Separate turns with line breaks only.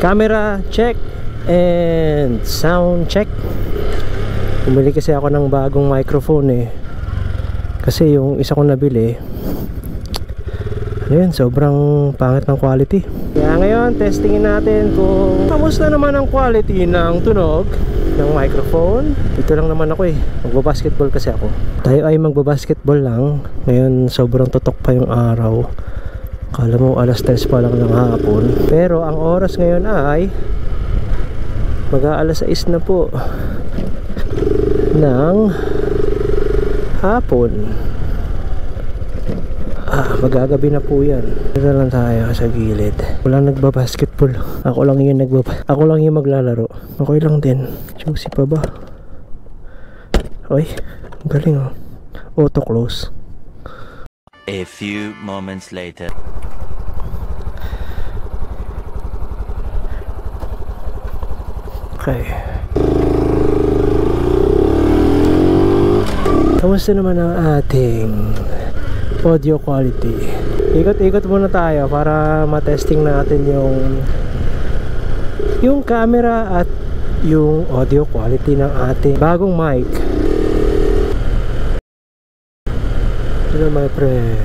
Camera check and sound check. Bumili kasi ako ng bagong microphone eh. Kasi yung isa ko nabili, ayun, sobrang pangit ng quality. Kaya ngayon, testingin natin kung kamusta naman ang quality ng tunog ng microphone. Dito lang naman ako eh, magbabasketball kasi ako. Tayo ay magbabasketball lang. Ngayon, sobrang tutok pa yung araw. Kala mo alas 3 pa lang ng hapon. Pero ang oras ngayon ay mag-aalas 6 na po ng hapon. Magagabi na po yan. Dito lang tayo sa gilid. Walang nagbabasketball. Ako lang yung maglalaro. Okay lang din. Juicy pa ba? Ay, galing oh. Auto close.
A few moments later.
Okay. Kamusta naman ang ating audio quality? Ikot-ikot muna tayo para matesting natin yung camera at yung audio quality ng ating bagong mic. Hello my friend.